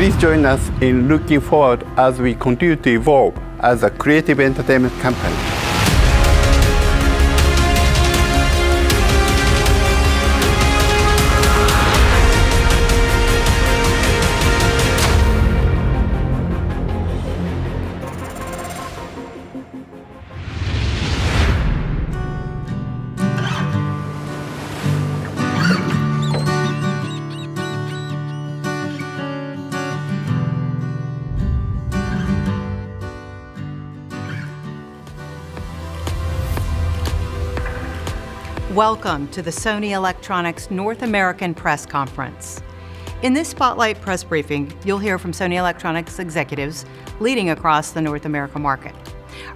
Please join us in looking forward as we continue to evolve as a creative entertainment company. Welcome to the Sony Electronics North American Press Conference. In this Spotlight press briefing, you'll hear from Sony Electronics executives leading across the North America market.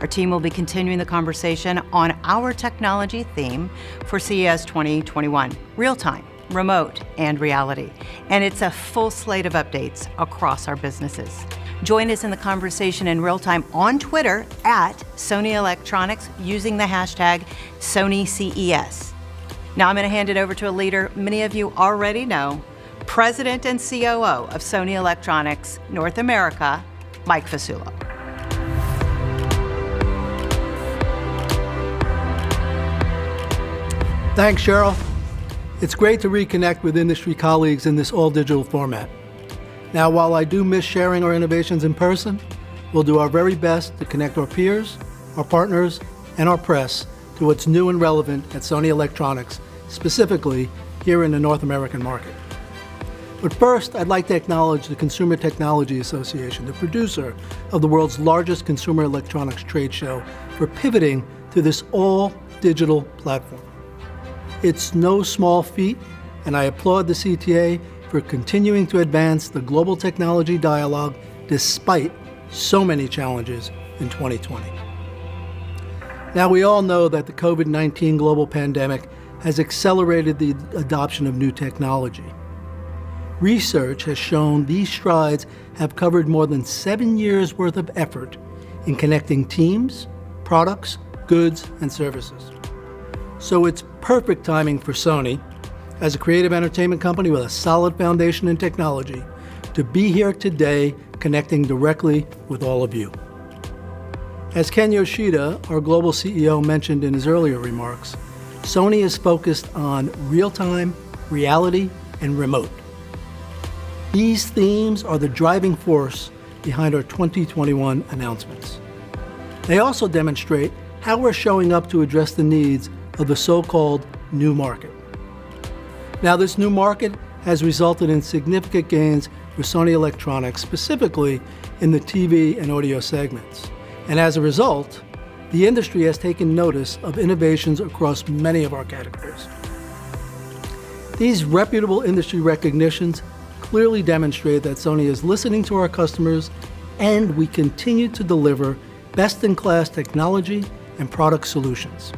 Our team will be continuing the conversation on our technology theme for CES 2021, real-time, remote, and reality. And it's a full slate of updates across our businesses. Join us in the conversation in real time on Twitter at Sony Electronics using the hashtag SonyCES. Now I'm going to hand it over to a leader many of you already know, President and COO of Sony Electronics North America, Mike Fasullo. Thanks, Cheryl. It's great to reconnect with industry colleagues in this all-digital format. Now, while I do miss sharing our innovations in person, we'll do our very best to connect our peers, our partners, and our press to what's new and relevant at Sony Electronics, specifically here in the North American market. But first, I'd like to acknowledge the Consumer Technology Association, the producer of the world's largest consumer electronics trade show, for pivoting to this all-digital platform. It's no small feat, and I applaud the CTA for continuing to advance the global technology dialogue despite so many challenges in 2020. Now, we all know that the COVID-19 global pandemic has accelerated the adoption of new technology. Research has shown these strides have covered more than 7 years' worth of effort in connecting teams, products, goods, and services. So it's perfect timing for Sony, as a creative entertainment company with a solid foundation in technology, to be here today connecting directly with all of you. As Ken Yoshida, our global CEO, mentioned in his earlier remarks, Sony is focused on real-time, reality, and remote. These themes are the driving force behind our 2021 announcements. They also demonstrate how we're showing up to address the needs of the so-called new market. Now, this new market has resulted in significant gains for Sony Electronics, specifically in the TV and audio segments. And as a result, the industry has taken notice of innovations across many of our categories. These reputable industry recognitions clearly demonstrate that Sony is listening to our customers, and we continue to deliver best-in-class technology and product solutions.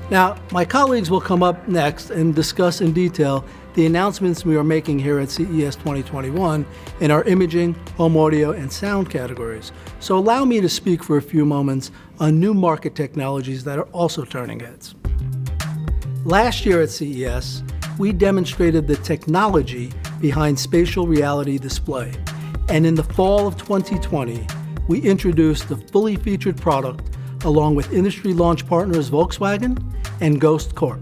Now, my colleagues will come up next and discuss in detail the announcements we are making here at CES 2021 in our imaging, home audio, and sound categories. So allow me to speak for a few moments on new market technologies that are also turning heads. Last year at CES, we demonstrated the technology behind spatial reality display. And in the fall of 2020, we introduced the fully featured product along with industry launch partners Volkswagen and Ghost Corp,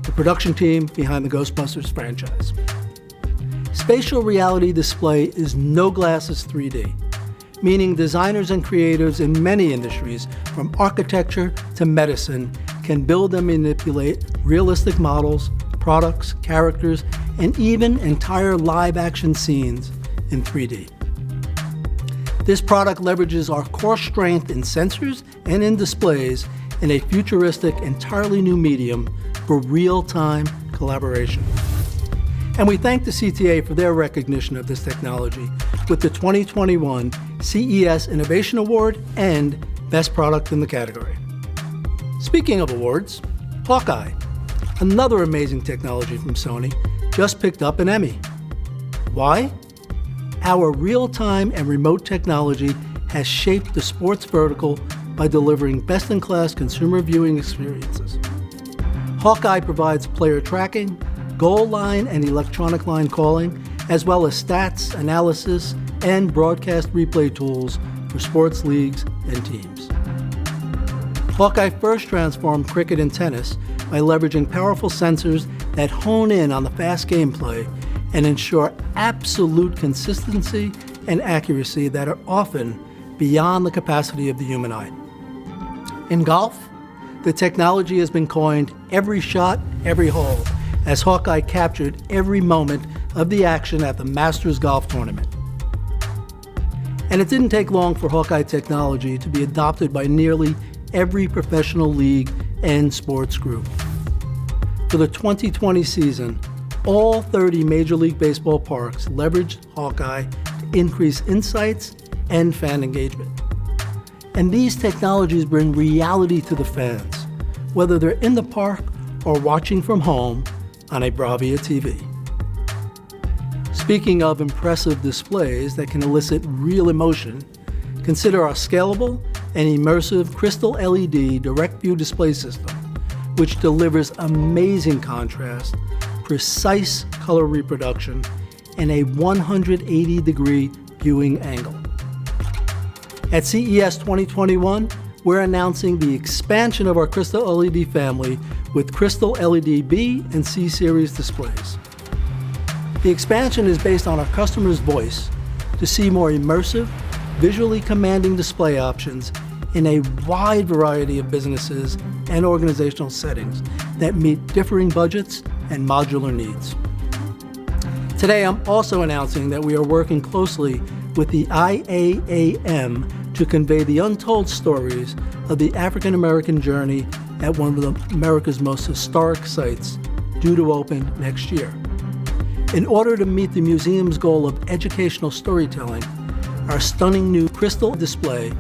the production team behind the Ghostbusters franchise. Spatial reality display is no glasses 3D, meaning designers and creators in many industries, from architecture to medicine, can build and manipulate realistic models, products, characters, and even entire live-action scenes in 3D. This product leverages our core strength in sensors and in displays in a futuristic, entirely new medium for real-time collaboration. And we thank the CTA for their recognition of this technology with the 2021 CES Innovation Award and Best Product in the category. Speaking of awards, Hawkeye, another amazing technology from Sony, just picked up an Emmy. Why? Our real-time and remote technology has shaped the sports vertical by delivering best-in-class consumer viewing experiences. Hawkeye provides player tracking, goal line and electronic line calling, as well as stats, analysis, and broadcast replay tools for sports leagues and teams. Hawkeye first transformed cricket and tennis by leveraging powerful sensors that hone in on the fast gameplay and ensure absolute consistency and accuracy that are often beyond the capacity of the human eye. In golf, the technology has been coined every shot, every hole, as Hawkeye captured every moment of the action at the Masters Golf Tournament. And it didn't take long for Hawkeye technology to be adopted by nearly every professional league and sports group. For the 2020 season, all 30 Major League Baseball parks leveraged Hawkeye to increase insights and fan engagement. And these technologies bring reality to the fans, whether they're in the park or watching from home on a Bravia TV. Speaking of impressive displays that can elicit real emotion, consider our scalable and immersive crystal LED direct view display system, which delivers amazing contrast, precise color reproduction, and a 180-degree viewing angle. At CES 2021, we're announcing the expansion of our Crystal LED family with Crystal LED B and C series displays. The expansion is based on our customer's voice to see more immersive, visually commanding display options in a wide variety of businesses and organizational settings that meet differing budgets and modular needs. Today, I'm also announcing that we are working closely with the IAAM to convey the untold stories of the African American journey at one of America's most historic sites, due to open next year. In order to meet the museum's goal of educational storytelling, our stunning new crystal display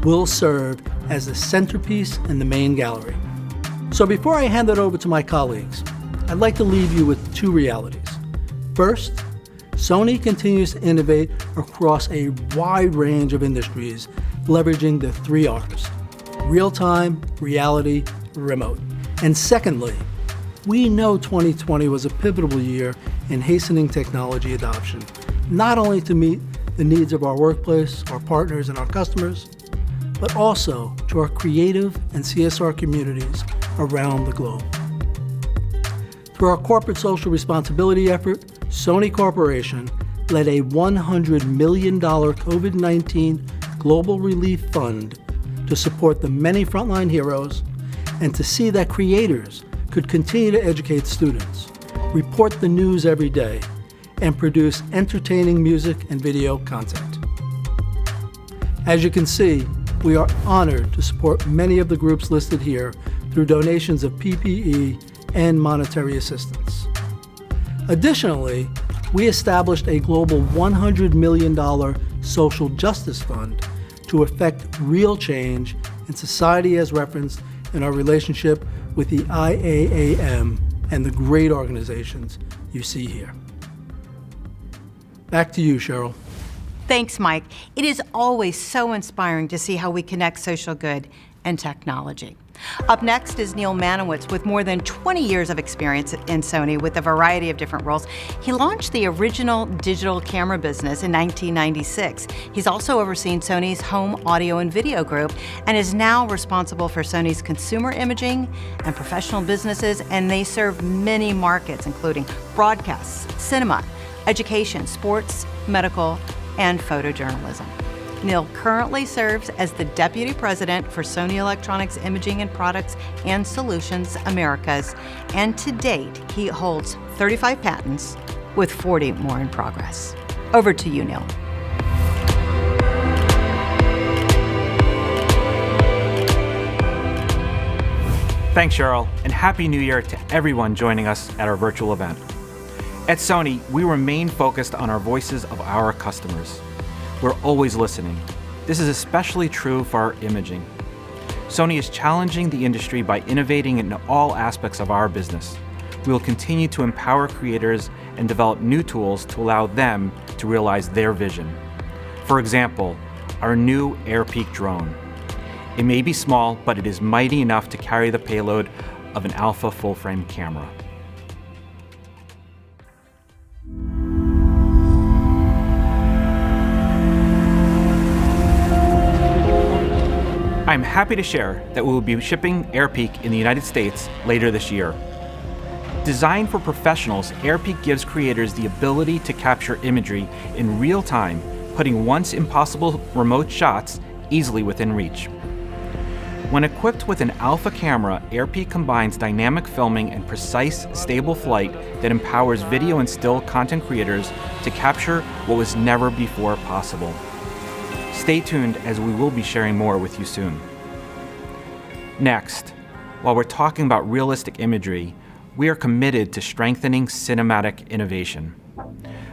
will serve as the centerpiece in the main gallery. So before I hand it over to my colleagues, I'd like to leave you with two realities. First, Sony continues to innovate across a wide range of industries, leveraging the 3 R's: real-time, reality, remote. And secondly, we know 2020 was a pivotal year in hastening technology adoption, not only to meet the needs of our workplace, our partners, and our customers, but also to our creative and CSR communities around the globe. Through our corporate social responsibility effort, Sony Corporation led a $100 million COVID-19 global relief fund to support the many frontline heroes and to see that creators could continue to educate students, report the news every day, and produce entertaining music and video content. As you can see, we are honored to support many of the groups listed here through donations of PPE and monetary assistance. Additionally, we established a global $100 million social justice fund to effect real change in society as referenced in our relationship with the IAAM and the great organizations you see here. Back to you, Cheryl. Thanks, Mike. It is always so inspiring to see how we connect social good and technology. Up next is Neil Manowitz with more than 20 years of experience in Sony with a variety of different roles. He launched the original digital camera business in 1996. He's also overseen Sony's home audio and video group and is now responsible for Sony's consumer imaging and professional businesses, and they serve many markets, including broadcasts, cinema, education, sports, medical, and photojournalism. Neil currently serves as the Deputy President for Sony Electronics Imaging and Products and Solutions Americas, and to date, he holds 35 patents with 40 more in progress. Over to you, Neil. Thanks, Cheryl, and Happy New Year to everyone joining us at our virtual event. At Sony, we remain focused on our voices of our customers. We're always listening. This is especially true for our imaging. Sony is challenging the industry by innovating in all aspects of our business. We will continue to empower creators and develop new tools to allow them to realize their vision. For example, our new AirPeak drone. It may be small, but it is mighty enough to carry the payload of an Alpha full-frame camera. I'm happy to share that we will be shipping AirPeak in the United States later this year. Designed for professionals, AirPeak gives creators the ability to capture imagery in real time, putting once impossible remote shots easily within reach. When equipped with an alpha camera, AirPeak combines dynamic filming and precise, stable flight that empowers video and still content creators to capture what was never before possible. Stay tuned as we will be sharing more with you soon. Next, while we're talking about realistic imagery, we are committed to strengthening cinematic innovation.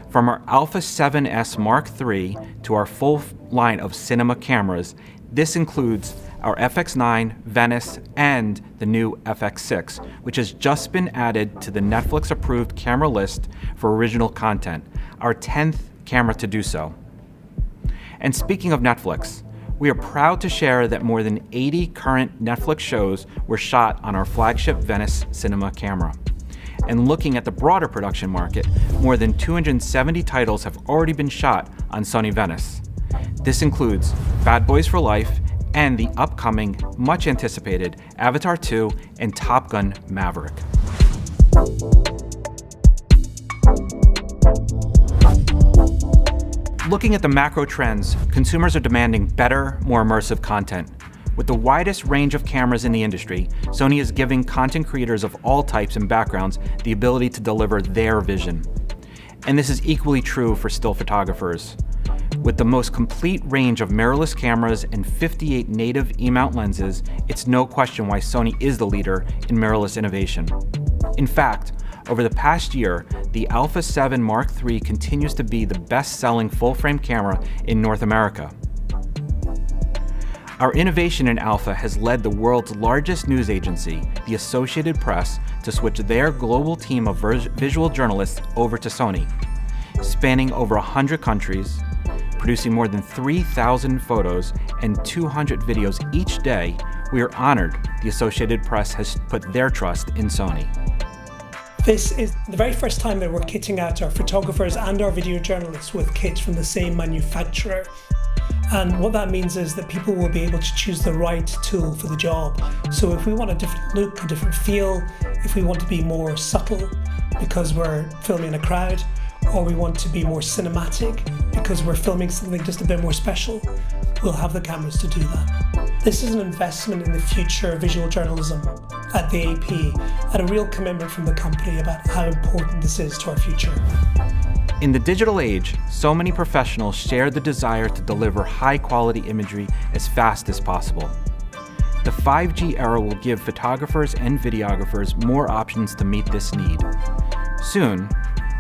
From our Alpha 7S Mark III to our full line of cinema cameras, this includes our FX9, Venice, and the new FX6, which has just been added to the Netflix-approved camera list for original content, our 10th camera to do so. And speaking of Netflix, we are proud to share that more than 80 current Netflix shows were shot on our flagship Venice cinema camera. And looking at the broader production market, more than 270 titles have already been shot on Sony Venice. This includes Bad Boys for Life and the upcoming, much anticipated Avatar 2 and Top Gun Maverick. Looking at the macro trends, consumers are demanding better, more immersive content. With the widest range of cameras in the industry, Sony is giving content creators of all types and backgrounds the ability to deliver their vision. And this is equally true for still photographers. With the most complete range of mirrorless cameras and 58 native E-mount lenses, it's no question why Sony is the leader in mirrorless innovation. In fact, over the past year, the Alpha 7 Mark III continues to be the best-selling full-frame camera in North America. Our innovation in Alpha has led the world's largest news agency, the Associated Press, to switch their global team of visual journalists over to Sony. Spanning over 100 countries, producing more than 3,000 photos and 200 videos each day, we are honored the Associated Press has put their trust in Sony. This is the very first time that we're kitting out our photographers and our video journalists with kits from the same manufacturer. And what that means is that people will be able to choose the right tool for the job. So if we want a different look, a different feel, if we want to be more subtle because we're filming a crowd, or we want to be more cinematic because we're filming something just a bit more special, we'll have the cameras to do that. This is an investment in the future of visual journalism at the AP, and a real commitment from the company about how important this is to our future. In the digital age, so many professionals share the desire to deliver high-quality imagery as fast as possible. The 5G era will give photographers and videographers more options to meet this need. Soon,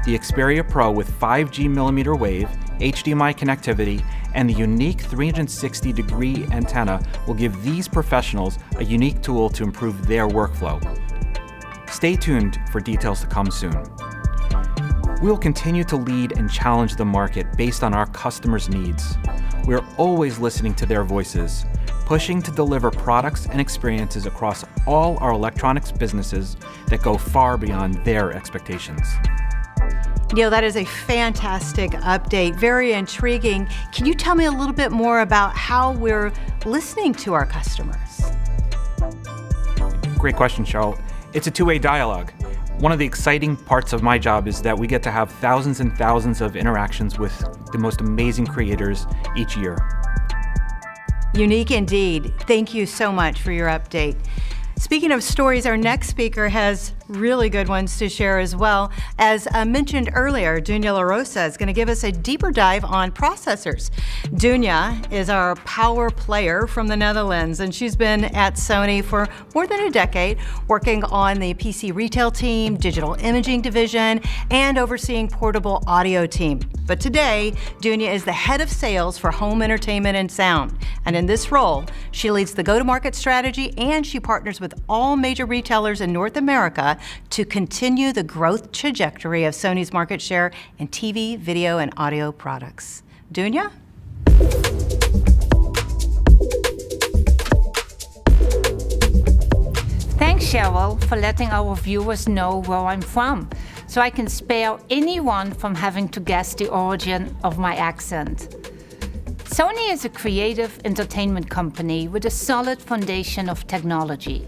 the Xperia Pro with 5G millimeter wave, HDMI connectivity, and the unique 360-degree antenna will give these professionals a unique tool to improve their workflow. Stay tuned for details to come soon. We will continue to lead and challenge the market based on our customers' needs. We are always listening to their voices, pushing to deliver products and experiences across all our electronics businesses that go far beyond their expectations. Neil, that is a fantastic update, very intriguing. Can you tell me a little bit more about how we're listening to our customers? Great question, Cheryl. It's a two-way dialogue. One of the exciting parts of my job is that we get to have thousands and thousands of interactions with the most amazing creators each year. Unique indeed. Thank you so much for your update. Speaking of stories, our next speaker has really good ones to share as well. As mentioned earlier, Dunya La Rosa is going to give us a deeper dive on processors. Dunya is our power player from the Netherlands, and she's been at Sony for more than a decade, working on the PC retail team, digital imaging division, and overseeing portable audio team. But today, Dunya is the head of sales for home entertainment and sound. And in this role, she leads the go-to-market strategy, and she partners with all major retailers in North America to continue the growth trajectory of Sony's market share in TV, video, and audio products. Dunya? Thanks, Cheryl, for letting our viewers know where I'm from, so I can spare anyone from having to guess the origin of my accent. Sony is a creative entertainment company with a solid foundation of technology.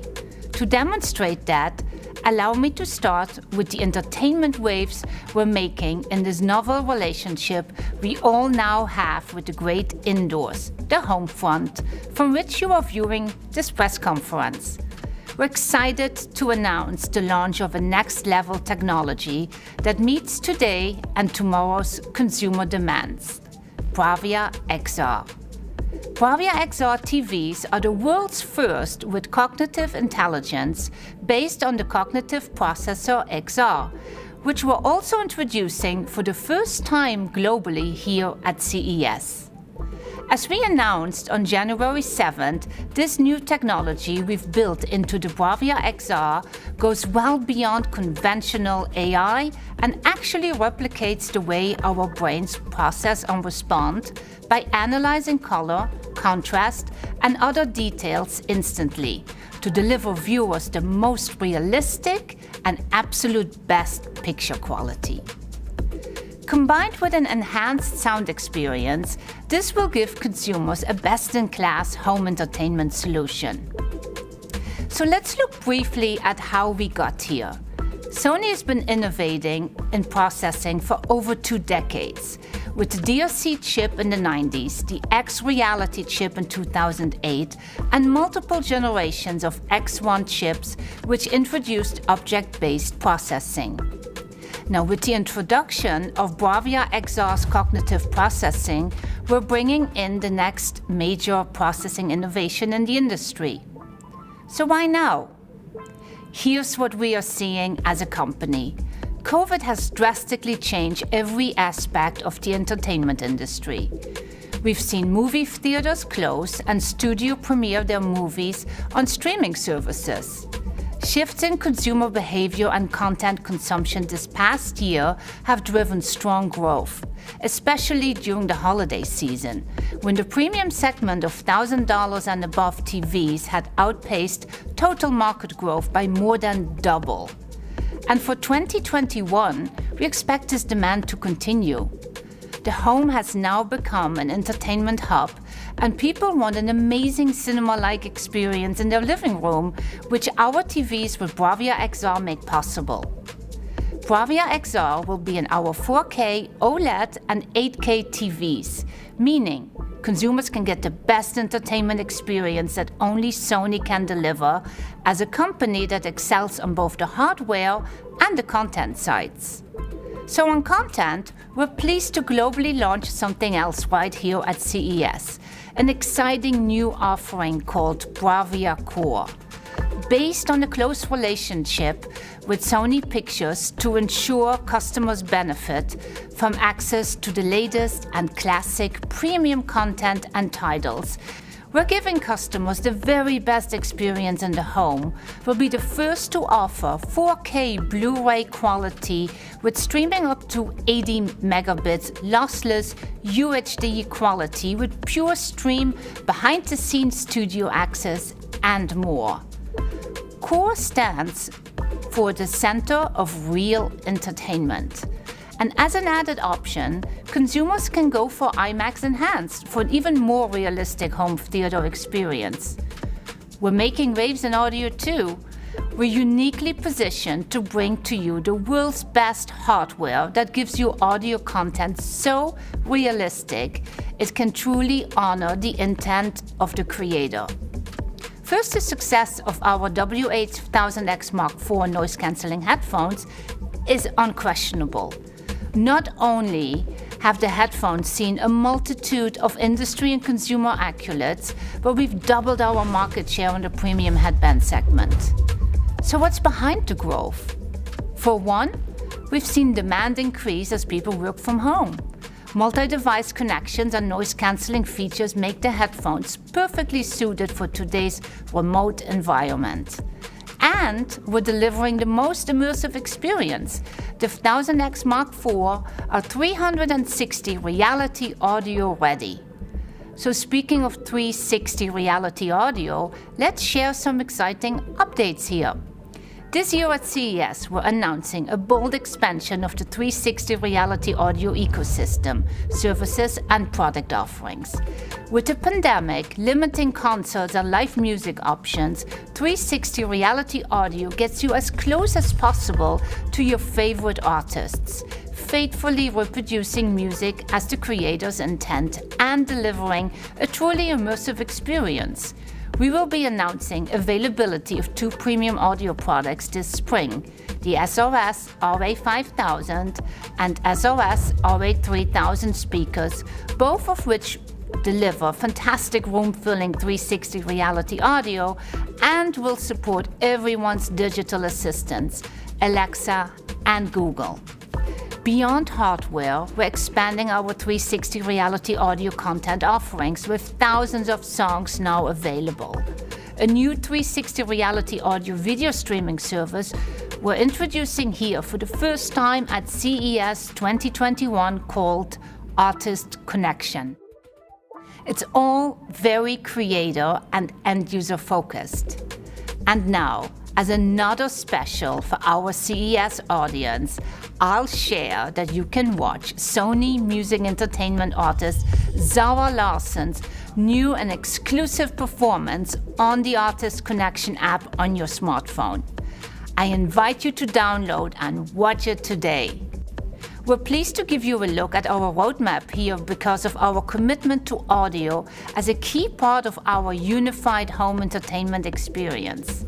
To demonstrate that, allow me to start with the entertainment waves we're making in this novel relationship we all now have with the great indoors, the home front, from which you are viewing this press conference. We're excited to announce the launch of a next-level technology that meets today and tomorrow's consumer demands, Bravia XR. Bravia XR TVs are the world's first with cognitive intelligence based on the cognitive processor XR, which we're also introducing for the first time globally here at CES. As we announced on January 7th, this new technology we've built into the Bravia XR goes well beyond conventional AI and actually replicates the way our brains process and respond by analyzing color, contrast, and other details instantly to deliver viewers the most realistic and absolute best picture quality. Combined with an enhanced sound experience, this will give consumers a best-in-class home entertainment solution. So let's look briefly at how we got here. Sony has been innovating in processing for over 2 decades, with the DRC chip in the 90s, the X Reality chip in 2008, and multiple generations of X1 chips which introduced object-based processing. Now, with the introduction of Bravia XR's cognitive processing, we're bringing in the next major processing innovation in the industry. So why now? Here's what we are seeing as a company. COVID has drastically changed every aspect of the entertainment industry. We've seen movie theaters close and studio premiere their movies on streaming services. Shifts in consumer behavior and content consumption this past year have driven strong growth, especially during the holiday season, when the premium segment of $1,000 and above TVs had outpaced total market growth by more than double. And for 2021, we expect this demand to continue. The home has now become an entertainment hub, and people want an amazing cinema-like experience in their living room, which our TVs with Bravia XR make possible. Bravia XR will be in our 4K, OLED, and 8K TVs, meaning consumers can get the best entertainment experience that only Sony can deliver as a company that excels on both the hardware and the content sides. So on content, we're pleased to globally launch something else right here at CES, an exciting new offering called Bravia Core, based on a close relationship with Sony Pictures to ensure customers benefit from access to the latest and classic premium content and titles. We're giving customers the very best experience in the home. We'll be the first to offer 4K Blu-ray quality with streaming up to 80 megabits lossless UHD quality with pure stream, behind-the-scenes studio access, and more. Core stands for the Center of Real Entertainment. And as an added option, consumers can go for IMAX Enhanced for an even more realistic home theater experience. We're making waves in audio too. We're uniquely positioned to bring to you the world's best hardware that gives you audio content so realistic it can truly honor the intent of the creator. First, the success of our W8000X Mark IV noise-canceling headphones is unquestionable. Not only have the headphones seen a multitude of industry and consumer accolades, but we've doubled our market share in the premium headband segment. So what's behind the growth? For one, we've seen demand increase as people work from home. Multi-device connections and noise-canceling features make the headphones perfectly suited for today's remote environment. And we're delivering the most immersive experience. The 1000X Mark IV are 360 reality audio ready. So speaking of 360 reality audio, let's share some exciting updates here. This year at CES, we're announcing a bold expansion of the 360 reality audio ecosystem, services and product offerings. With the pandemic limiting concerts and live music options, 360 reality audio gets you as close as possible to your favorite artists, faithfully reproducing music as the creator's intent and delivering a truly immersive experience. We will be announcing availability of 2 premium audio products this spring, the SRS RA5000 and SRS RA3000 speakers, both of which deliver fantastic room-filling 360 reality audio and will support everyone's digital assistants, Alexa and Google. Beyond hardware, we're expanding our 360 reality audio content offerings with thousands of songs now available. A new 360 reality audio video streaming service we're introducing here for the first time at CES 2021 called Artist Connection. It's all very creator and end-user focused. And now, as another special for our CES audience, I'll share that you can watch Sony music entertainment artist Zara Larsson's new and exclusive performance on the Artist Connection app on your smartphone. I invite you to download and watch it today. We're pleased to give you a look at our roadmap here because of our commitment to audio as a key part of our unified home entertainment experience.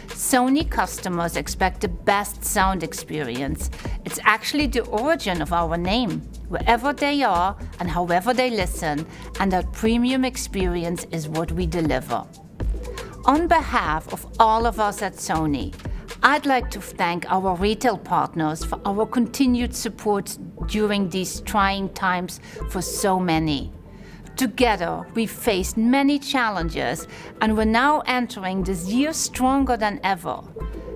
Sony customers expect the best sound experience. It's actually the origin of our name, wherever they are and however they listen, and that premium experience is what we deliver. On behalf of all of us at Sony, I'd like to thank our retail partners for our continued support during these trying times for so many. Together, we've faced many challenges, and we're now entering this year stronger than ever.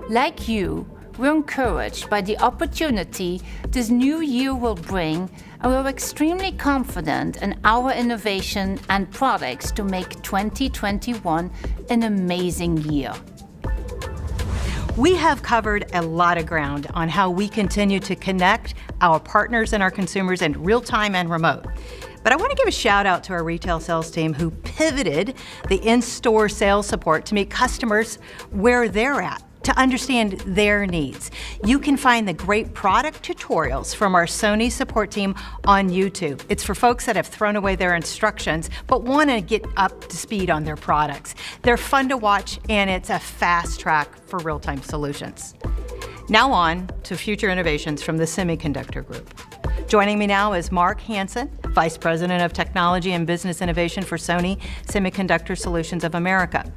Like you, we're encouraged by the opportunity this new year will bring, and we're extremely confident in our innovation and products to make 2021 an amazing year. We have covered a lot of ground on how we continue to connect our partners and our consumers in real time and remote. But I want to give a shout out to our retail sales team who pivoted the in-store sales support to meet customers where they're at, to understand their needs. You can find the great product tutorials from our Sony support team on YouTube. It's for folks that have thrown away their instructions but want to get up to speed on their products. They're fun to watch, and it's a fast track for real-time solutions. Now on to future innovations from the Semiconductor Group. Joining me now is Mark Hansen, Vice President of Technology and Business Innovation for Sony Semiconductor Solutions of America.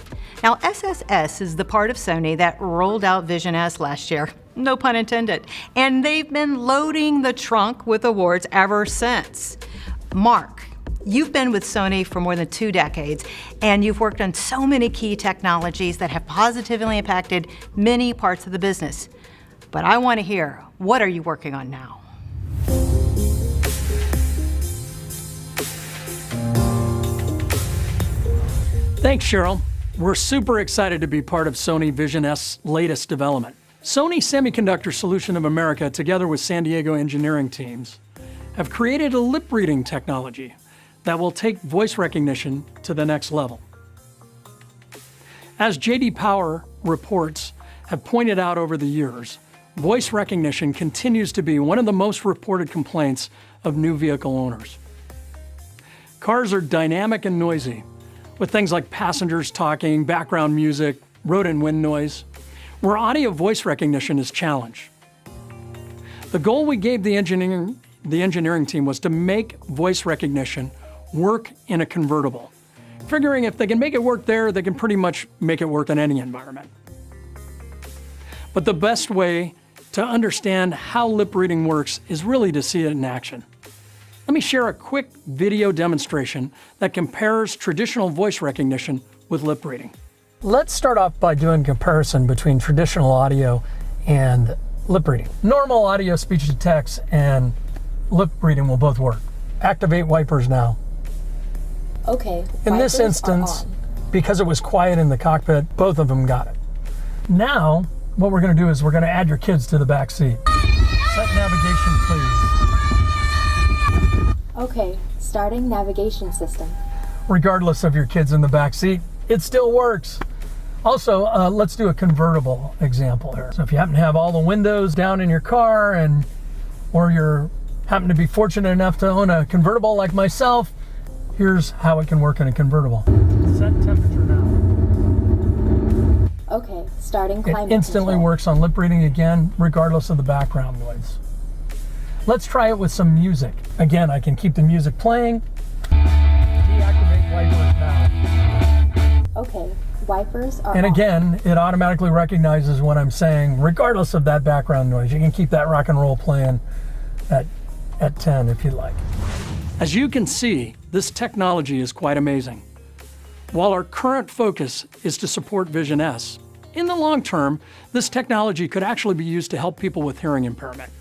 Now, SSS is the part of Sony that rolled out Vision S last year, no pun intended, and they've been loading the trunk with awards ever since. Mark, you've been with Sony for more than 2 decades, and you've worked on so many key technologies that have positively impacted many parts of the business. But I want to hear, what are you working on now? Thanks, Cheryl. We're super excited to be part of Sony Vision S' latest development. Sony Semiconductor Solution of America, together with San Diego engineering teams, have created a lip reading technology that will take voice recognition to the next level. As J.D. Power reports have pointed out over the years, voice recognition continues to be one of the most reported complaints of new vehicle owners. Cars are dynamic and noisy, with things like passengers talking, background music, road and wind noise, where audio voice recognition is challenged. The goal we gave the engineering team was to make voice recognition work in a convertible, figuring if they can make it work there, they can pretty much make it work in any environment. But the best way to understand how lip reading works is really to see it in action. Let me share a quick video demonstration that compares traditional voice recognition with lip reading. Let's start off by doing a comparison between traditional audio and lip reading. Normal audio speech to text and lip reading will both work. Activate wipers now. Okay. In this instance, because it was quiet in the cockpit, both of them got it. Now, what we're going to do is we're going to add your kids to the back seat. Set navigation, please. Okay, starting navigation system. Regardless of your kids in the back seat, it still works. Also, let's do a convertible example here. So if you happen to have all the windows down in your car or you're happen to be fortunate enough to own a convertible like myself, here's how it can work in a convertible. Set temperature now. Okay, starting climate It instantly control. works on lip reading again, regardless of the background noise. Let's try it with some music. Again, I can keep the music playing. Deactivate wipers now. Okay, wipers are And off. again, it automatically recognizes what I'm saying, regardless of that background noise. You can keep that rock and roll playing at 10 if you'd like. As you can see, this technology is quite amazing. While our current focus is to support Vision S, in the long term, this technology could actually be used to help people with hearing impairment.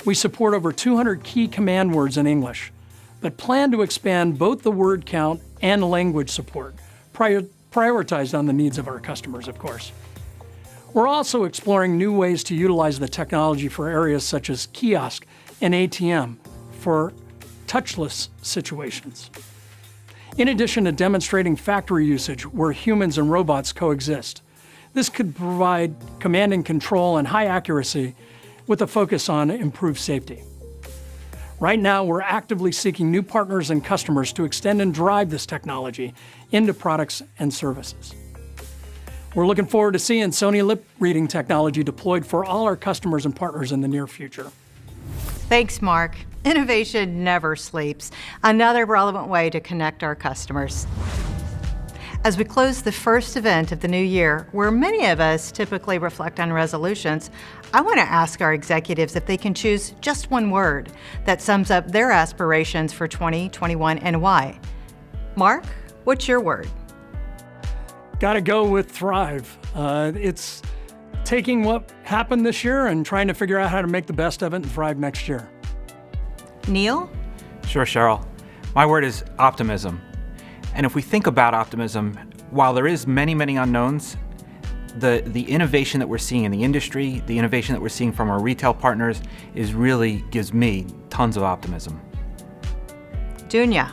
We support over 200 key command words in English, but plan to expand both the word count and language support, prioritized on the needs of our customers, of course. We're also exploring new ways to utilize the technology for areas such as kiosk and ATM for touchless situations. In addition to demonstrating factory usage where humans and robots coexist, this could provide command and control and high accuracy with a focus on improved safety. Right now, we're actively seeking new partners and customers to extend and drive this technology into products and services. We're looking forward to seeing Sony lip reading technology deployed for all our customers and partners in the near future. Thanks, Mark. Innovation never sleeps. Another relevant way to connect our customers. As we close the first event of the new year, where many of us typically reflect on resolutions, I want to ask our executives if they can choose just one word that sums up their aspirations for 2021 and why. Mark, what's your word? Gotta go with thrive. It's taking what happened this year and trying to figure out how to make the best of it and thrive next year. Neil? Sure, Cheryl. My word is optimism. And if we think about optimism, while there is many, many unknowns, the innovation that we're seeing in the industry, the innovation that we're seeing from our retail partners really gives me tons of optimism. Dunya?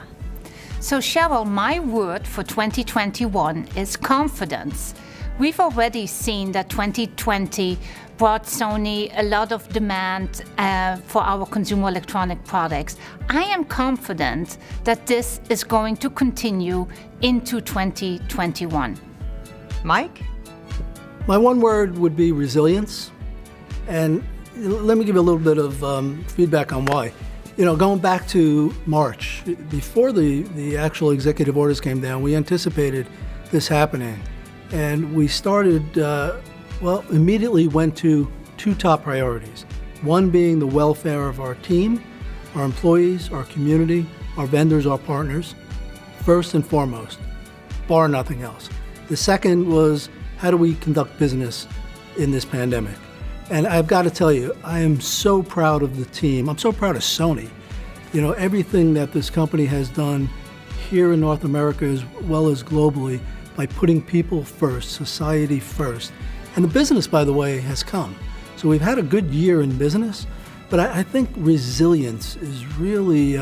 So Cheryl, my word for 2021 is confidence. We've already seen that 2020 brought Sony a lot of demand for our consumer electronic products. I am confident that this is going to continue into 2021. Mike? My one word would be resilience. And let me give you a little bit of feedback on why. You know, going back to March, before the actual executive orders came down, we anticipated this happening. And we started, immediately went to two top priorities. One being the welfare of our team, our employees, our community, our vendors, our partners, first and foremost, bar nothing else. The second was, how do we conduct business in this pandemic? And I've got to tell you, I am so proud of the team. I'm so proud of Sony. You know, everything that this company has done here in North America as well as globally by putting people first, society first. And the business, by the way, has come. So we've had a good year in business, but I think resilience is really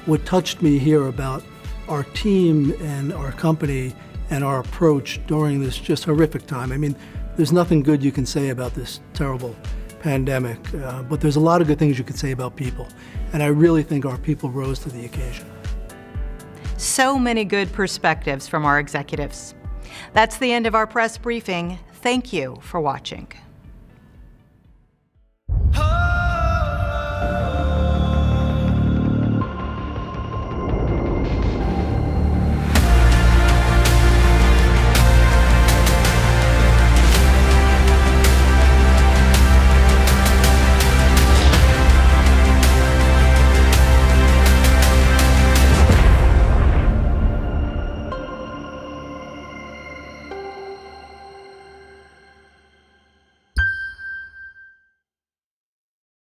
what touched me here about our team and our company and our approach during this just horrific time. I mean, there's nothing good you can say about this terrible pandemic, but there's a lot of good things you can say about people. And I really think our people rose to the occasion. So many good perspectives from our executives. That's the end of our press briefing. Thank you for watching.